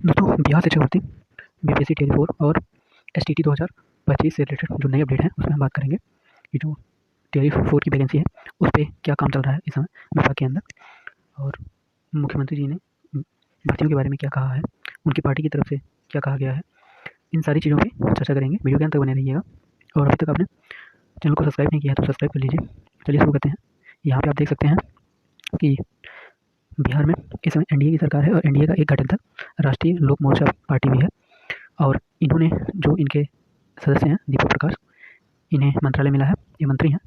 दोस्तों, बिहार शिक्षक भर्ती बीपीएससी टियर 4 और एसटीटी 2025 से रिलेटेड जो नई अपडेट है उसमें हम बात करेंगे। ये जो टियर 4 की वैकेंसी है उस पर क्या काम चल रहा है इस समय विभाग के अंदर, और मुख्यमंत्री जी ने भर्तियों के बारे में क्या कहा है, उनकी पार्टी की तरफ से क्या कहा गया है, इन सारी चीज़ों पर चर्चा करेंगे। वीडियो के अंत तक बने रहिएगा, और अभी तक आपने चैनल को सब्सक्राइब नहीं किया तो सब्सक्राइब कर लीजिए। चलिए शुरू करते हैं। यहाँ पर आप देख सकते हैं कि बिहार में इस समय एनडीए की सरकार है और एनडीए का एक गठबंधन राष्ट्रीय लोक मोर्चा पार्टी भी है, और इन्होंने जो इनके सदस्य हैं दीपक प्रकाश, इन्हें मंत्रालय मिला है, ये मंत्री हैं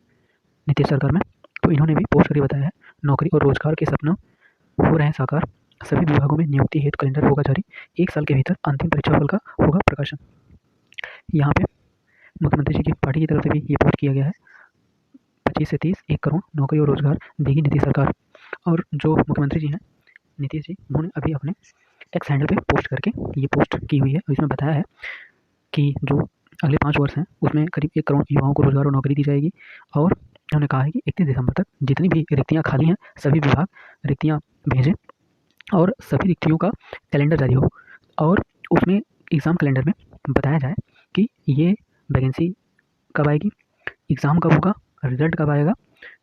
नीतीश सरकार में। तो इन्होंने भी पोस्ट करके बताया है, नौकरी और रोजगार के सपने हो रहे हैं साकार, सभी विभागों में नियुक्ति हेतु कैलेंडर होगा जारी, 1 साल के भीतर अंतिम परीक्षा फल का होगा प्रकाशन। यहाँ पे मुख्यमंत्री जी की पार्टी की तरफ से भी ये पोस्ट किया गया है। 25 से 30 1 करोड़ नौकरी और रोजगार देगी नीतीश सरकार। और जो मुख्यमंत्री जी हैं नीतीश जी, उन्होंने अभी अपने एक्स हैंडल पे पोस्ट करके ये पोस्ट की हुई है, और इसमें बताया है कि जो अगले 5 वर्ष हैं उसमें करीब 1 करोड़ युवाओं को रोजगार और नौकरी दी जाएगी। और उन्होंने कहा है कि 31 दिसंबर तक जितनी भी रिक्तियाँ खाली हैं सभी विभाग रिक्तियाँ भेजें, और सभी रिक्तियों का कैलेंडर जारी हो, और उसमें एग्ज़ाम कैलेंडर में बताया जाए कि ये वैकेंसी कब आएगी, एग्ज़ाम कब होगा, रिजल्ट कब आएगा।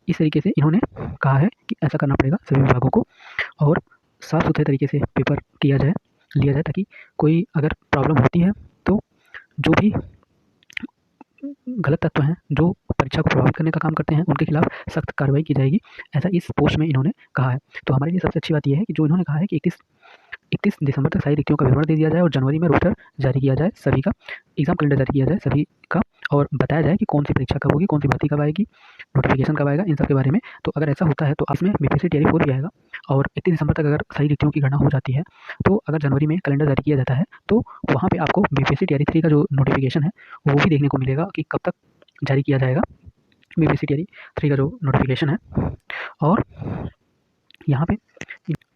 इस तरीके से इन्होंने कहा है कि ऐसा करना पड़ेगा सभी विभागों को, और साफ़ सुथरे तरीके से पेपर लिया जाए, ताकि कोई अगर प्रॉब्लम होती है तो जो भी गलत तत्व हैं, जो परीक्षा को प्रभावित करने का काम करते हैं, उनके खिलाफ सख्त कार्रवाई की जाएगी, ऐसा इस पोस्ट में इन्होंने कहा है। तो हमारे लिए सबसे अच्छी बात यह है कि जो इन्होंने कहा है कि 31 दिसंबर तक सारी रिक्तियों का विवरण दे दिया जाए, और जनवरी में रोस्टर जारी किया जाए सभी का, एग्ज़ाम कैलेंडर जारी किया जाए सभी का, और बताया जाए कि कौन सी परीक्षा कब होगी, कौन सी भर्ती कब आएगी, नोटिफिकेशन कब आएगा, इन सब के बारे में। तो अगर ऐसा होता है तो इसमें बीपीएससी टियर 4 भी आएगा, और 31 दिसंबर तक अगर सारी रिक्तियों की गणना हो जाती है तो अगर जनवरी में कैलेंडर जारी किया जाता है तो वहाँ पे आपको बीपीएससी टियर 3 का जो नोटिफिकेशन है वो भी देखने को मिलेगा कि कब तक जारी किया जाएगा बीपीएससी टियर 3 का जो नोटिफिकेशन है। और यहाँ पे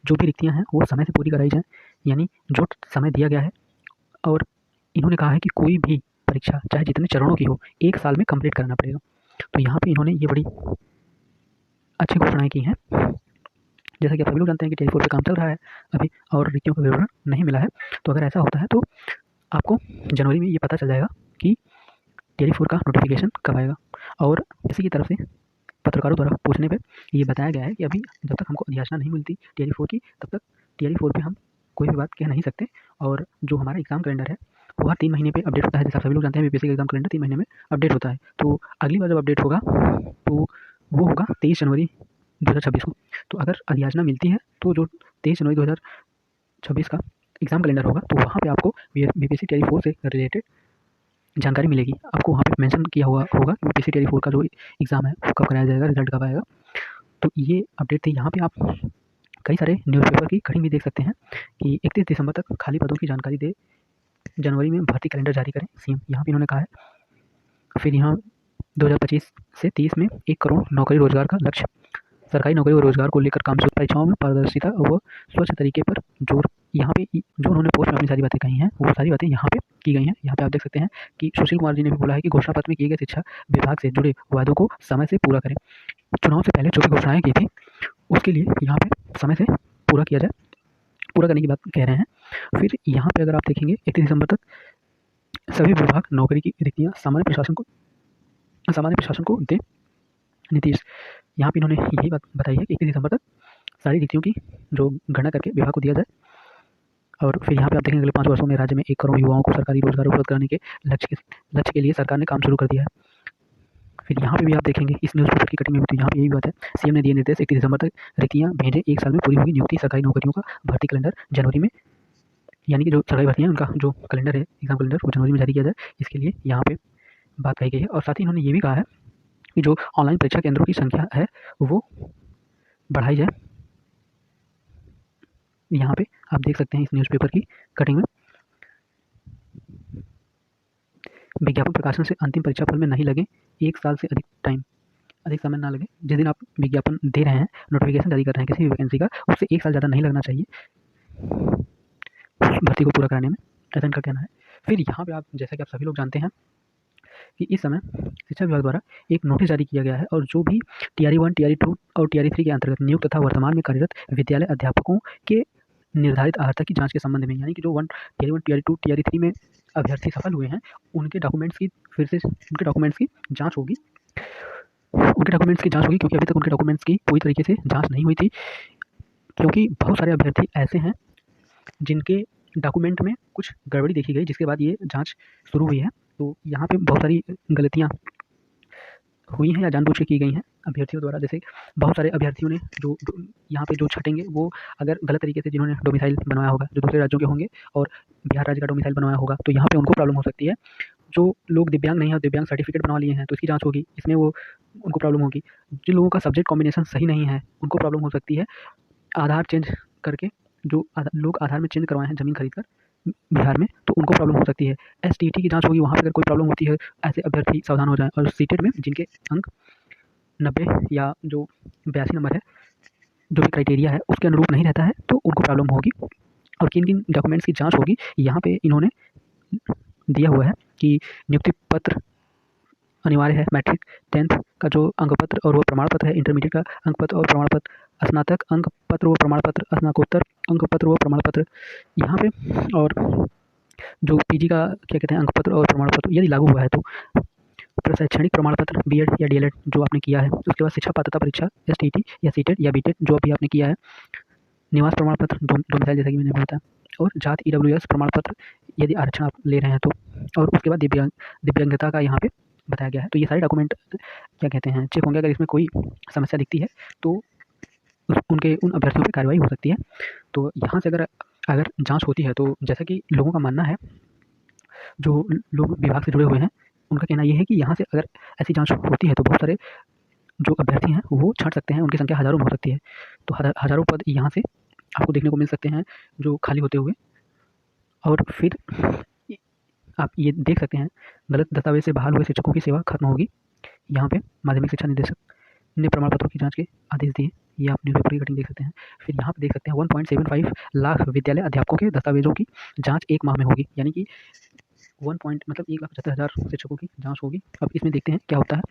जो भी रिक्तियाँ हैं वो समय से पूरी कराई जाएँ, यानी जो समय दिया गया है। और इन्होंने कहा है कि कोई भी परीक्षा चाहे जितने चरणों की हो 1 साल में कंप्लीट कराना पड़ेगा। तो यहाँ पे इन्होंने ये बड़ी अच्छी घोषणाएँ की हैं। जैसा कि आप सभी लोग जानते हैं कि टियर 4 पे काम चल रहा है अभी, और रिक्तियों का विवरण नहीं मिला है। तो अगर ऐसा होता है तो आपको जनवरी में ये पता चल जाएगा कि टियर 4 का नोटिफिकेशन कब आएगा। और इसी की तरफ से पत्रकारों द्वारा पूछने पे ये बताया गया है कि अभी जब तक हमको अधिसूचना नहीं मिलती टियर 4 की, तब तक टियर 4 पे हम कोई भी बात कह नहीं सकते। और जो हमारा एग्ज़ाम कैलेंडर है वो हर 3 महीने पे अपडेट होता है। जैसा आप सभी लोग जानते हैं बीपीएससी का एग्ज़ाम कैलेंडर 3 महीने में अपडेट होता है। तो अगली बार जब अपडेट होगा तो वो होगा 23 जनवरी 2026 को। तो अगर अधिसूचना मिलती है तो जो 23 जनवरी 2026 का एग्ज़ाम कैलेंडर होगा तो वहाँ पे आपको बीपीएससी टियर 4 से रिलेटेड जानकारी मिलेगी। आपको वहाँ पे मेंशन किया हुआ होगा कि बीपीएससी टियर 4 का जो एग्ज़ाम है वो कब कराया जाएगा, रिजल्ट कब आएगा। तो ये अपडेट थी। यहाँ पे आप कई सारे न्यूज़पेपर की कटिंग भी देख सकते हैं कि 31 दिसंबर तक खाली पदों की जानकारी दे, जनवरी में भर्ती कैलेंडर जारी करें सीएम, यहाँ पे इन्होंने कहा है। फिर यहाँ 2025 से 30 में 1 करोड़ नौकरी रोजगार का लक्ष्य, सरकारी नौकरी और रोजगार को लेकर काम परीक्षाओं में पारदर्शिता व स्वच्छ तरीके पर जोर। यहाँ पे जो उन्होंने पोस्ट में अपनी सारी बातें कही हैं वो सारी बातें यहाँ पे की गई हैं। यहाँ पे आप देख सकते हैं कि सुशील कुमार जी ने भी बोला है कि घोषणा पत्र में किए गए शिक्षा विभाग से जुड़े वादों को समय से पूरा करें। चुनाव से पहले जो भी घोषणाएं की थी उसके लिए यहाँ पे समय से पूरा किया जाए, पूरा करने की बात कह रहे हैं। फिर यहाँ पे अगर आप देखेंगे 31 दिसंबर तक सभी विभाग नौकरी की रिक्तियाँ सामान्य प्रशासन को दें नीतीश। यहाँ पे इन्होंने यही बात बताई है कि 31 दिसंबर तक सारी रिक्तियों की जो गणना करके विभाग को दिया जाए। और फिर यहाँ पे आप देखेंगे अगले 5 वर्षों में राज्य में 1 करोड़ युवाओं को सरकारी रोजगार उपलब्ध कराने के लक्ष्य के लिए सरकार ने काम शुरू कर दिया है। फिर यहाँ पे भी आप देखेंगे इस न्यूज़पेपर की कटिंग में भी, तो यहाँ पे यही बात है, सीएम ने दिए निर्देश 31 दिसंबर तक रिक्तियाँ भेजें, 1 साल में पूरी होगी नियुक्ति, सरकारी नौकरियों का भर्ती कैलेंडर जनवरी में, यानी कि जो सरकारी भर्तियाँ उनका जो कैलेंडर है एग्जाम कैलेंडर वो जनवरी में जारी किया जाए। इसके लिए यहाँ पे बात कही गई है। और साथ ही इन्होंने ये भी कहा है कि जो ऑनलाइन परीक्षा केंद्रों की संख्या है वो बढ़ाई जाए। यहाँ पे आप देख सकते हैं इस न्यूज़पेपर की कटिंग में, विज्ञापन प्रकाशन से अंतिम परीक्षा फल में नहीं लगे 1 साल से अधिक समय ना लगे। जिस दिन आप विज्ञापन दे रहे हैं, नोटिफिकेशन जारी कर रहे हैं किसी भी वैकेंसी का, उससे 1 साल ज़्यादा नहीं लगना चाहिए भर्ती को पूरा कराने में, ऐसा इनका कहना है। फिर यहाँ पे आप जैसा कि आप सभी लोग जानते हैं कि इस समय शिक्षा विभाग द्वारा एक नोटिस जारी किया गया है, और जो भी टीआरई 1, टीआरई 2 और टीआरई 3 के अंतर्गत नियुक्त तथा वर्तमान में कार्यरत विद्यालय अध्यापकों के निर्धारित अर्हता की जाँच के संबंध में, यानी कि जो टियर 1, टियर 2, टियर 3 में अभ्यर्थी सफल हुए हैं, उनके डॉक्यूमेंट्स की फिर से उनके डॉक्यूमेंट्स की जाँच होगी। उनके डॉक्यूमेंट्स की जाँच होगी, क्योंकि अभी तक उनके डॉक्यूमेंट्स की पूरी तरीके से जाँच नहीं हुई थी, क्योंकि बहुत सारे अभ्यर्थी ऐसे हैं जिनके डॉक्यूमेंट में कुछ गड़बड़ी देखी गई, जिसके बाद ये जाँच शुरू हुई है। तो यहाँ पे बहुत सारी गलतियाँ हुई हैं या जानबूझ के की गई हैं अभ्यर्थियों द्वारा। जैसे बहुत सारे अभ्यर्थियों ने जो यहाँ पे जो छटेंगे, वो अगर गलत तरीके से जिन्होंने डोमिसाइल बनवाया होगा, जो दूसरे राज्यों के होंगे और बिहार राज्य का डोमिसाइल बनवाया होगा, तो यहाँ पे उनको प्रॉब्लम हो सकती है। जो लोग दिव्यांग नहीं है, दिव्यांग सर्टिफिकेट बनवा लिए हैं, तो इसकी जाँच होगी, इसमें वो उनको प्रॉब्लम होगी। जिन लोगों का सब्जेक्ट कॉम्बिनेशन सही नहीं है, उनको प्रॉब्लम हो सकती है। आधार चेंज करके जो लोग आधार में चेंज करवाए हैं ज़मीन खरीद कर बिहार में, तो उनको प्रॉब्लम हो सकती है। एसटीईटी की जाँच होगी, वहाँ पे अगर कोई प्रॉब्लम होती है, ऐसे अभ्यर्थी सावधान हो जाएँ। और सीटेट में जिनके अंक 90 या जो 82 नंबर है, जो भी क्राइटेरिया है उसके अनुरूप नहीं रहता है, तो उनको प्रॉब्लम होगी। और किन-किन डॉक्यूमेंट्स की जाँच होगी, यहाँ पे इन्होंने दिया हुआ है कि नियुक्ति पत्र अनिवार्य है, मैट्रिक 10th का जो अंक पत्र और वो प्रमाण पत्र है, इंटरमीडिएट का अंक पत्र और प्रमाण पत्र, स्नातक अंक पत्र व प्रमाण पत्र, स्नातकोत्तर अंक पत्र व प्रमाण पत्र यहाँ पे, और जो पीजी का क्या कहते हैं अंक पत्र और प्रमाण पत्र यदि लागू हुआ है तो शैक्षणिक प्रमाण पत्र बीएड या डीएलएड जो आपने किया है, उसके बाद शिक्षा पात्रता परीक्षा एसटीईटी या सीटेट या बीटेट जो अभी आपने किया है, निवास प्रमाण पत्र डोमिसाइल जैसा कि मैंने बताया, और जात ईडब्ल्यूएस प्रमाण पत्र यदि आरक्षण आप ले रहे हैं तो, और उसके बाद दिव्यांगता का यहाँ पे बताया गया है। तो ये सारे डॉक्यूमेंट क्या कहते हैं चेक होंगे। अगर इसमें कोई समस्या दिखती है तो उन अभ्यर्थियों पर कार्रवाई हो सकती है। तो यहाँ से अगर जाँच होती है, तो जैसा कि लोगों का मानना है, जो लोग विभाग से जुड़े हुए हैं, उनका कहना ये है कि यहाँ से अगर ऐसी जाँच होती है तो बहुत सारे जो अभ्यर्थी हैं वो छँट सकते हैं, उनकी संख्या हज़ारों में हो सकती है। तो हज़ारों पद यहाँ से आपको देखने को मिल सकते हैं जो खाली होते हुए। और फिर आप ये देख सकते हैं, गलत दस्तावेज से बहाल हुए शिक्षकों की सेवा खत्म होगी। यहाँ पे माध्यमिक शिक्षा निदेशक ने प्रमाण पत्रों की जाँच के आदेश दिए। ये आप न्यूज़पेपर की कटिंग देख सकते हैं। फिर यहाँ पे देख सकते हैं 1.75 लाख विद्यालय अध्यापकों के दस्तावेजों की जाँच 1 माह में होगी, यानी कि 1,75,000 शिक्षकों की जाँच होगी। अब इसमें देखते हैं क्या होता है।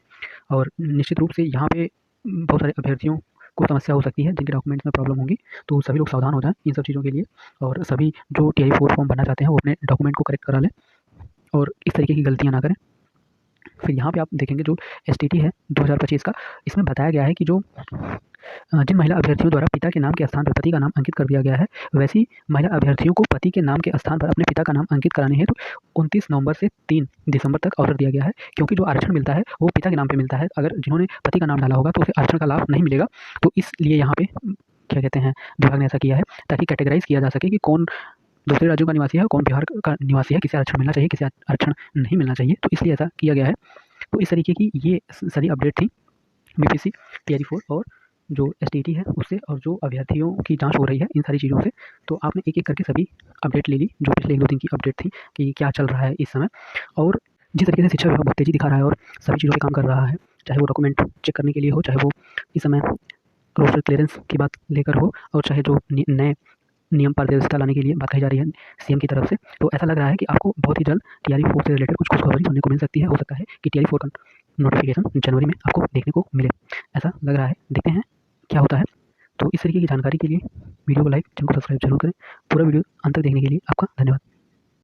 और निश्चित रूप से यहाँ पे बहुत सारे अभ्यर्थियों को समस्या हो सकती है जिनके डॉक्यूमेंट्स में प्रॉब्लम होगी, तो सभी लोग सावधान हो जाएँ इन सब चीज़ों के लिए। और सभी जो टीआई 4 फॉर्म भरना चाहते हैं वो अपने डॉक्यूमेंट को करेक्ट करा लें और इस तरीके की गलतियाँ ना करें। फिर यहाँ पे आप देखेंगे जो एसटीटी है 2025 का, इसमें बताया गया है कि जो जिन महिला अभ्यर्थियों द्वारा पिता के नाम के स्थान पर पति का नाम अंकित कर दिया गया है, वैसी महिला अभ्यर्थियों को पति के नाम के स्थान पर अपने पिता का नाम अंकित कराने हेतु 29 नवंबर से 3 दिसंबर तक अवसर दिया गया है, क्योंकि जो आरक्षण मिलता है वो पिता के नाम पे मिलता है। अगर जिन्होंने पति का नाम डाला होगा तो उसे आरक्षण का लाभ नहीं मिलेगा। तो इसलिए यहाँ पे क्या कहते हैं विभाग ने ऐसा किया है, ताकि कैटेगराइज़ किया जा सके कि कौन दूसरे राज्यों का निवासी है, कौन बिहार का निवासी है, किसे आरक्षण मिलना चाहिए, किसे आरक्षण नहीं मिलना चाहिए। तो इसलिए ऐसा किया गया है। तो इस तरीके की ये सारी अपडेट थी बीपीएससी टीआरई 4 और जो एसटीटी है उससे, और जो अभ्यर्थियों की जाँच हो रही है इन सारी चीज़ों से। तो आपने एक-एक करके सभी अपडेट ले ली, जो पिछले 1-2 दिन की अपडेट थी कि क्या चल रहा है इस समय। और जिस तरीके से शिक्षा विभाग बहुत तेज़ी दिखा रहा है और सभी चीज़ों पे काम कर रहा है, चाहे वो डॉक्यूमेंट चेक करने के लिए हो, चाहे वो इस समय रोस्टर क्लीयरेंस की बात लेकर हो, और चाहे जो नए नियम पारदर्शिता लाने के लिए बात कही जा रही है सीएम की तरफ से, तो ऐसा लग रहा है कि आपको बहुत ही जल्द टीआरई 4 से रिलेटेड कुछ खुशखबरी सुनने को मिल सकती है। हो सकता है कि टीआरई 4 का नोटिफिकेशन जनवरी में आपको देखने को मिले, ऐसा लग रहा है। देखते हैं क्या होता है। तो इस तरीके की जानकारी के लिए वीडियो को लाइक, चैनल को सब्सक्राइब जरूर करें। पूरा वीडियो अंत तक देखने के लिए आपका धन्यवाद।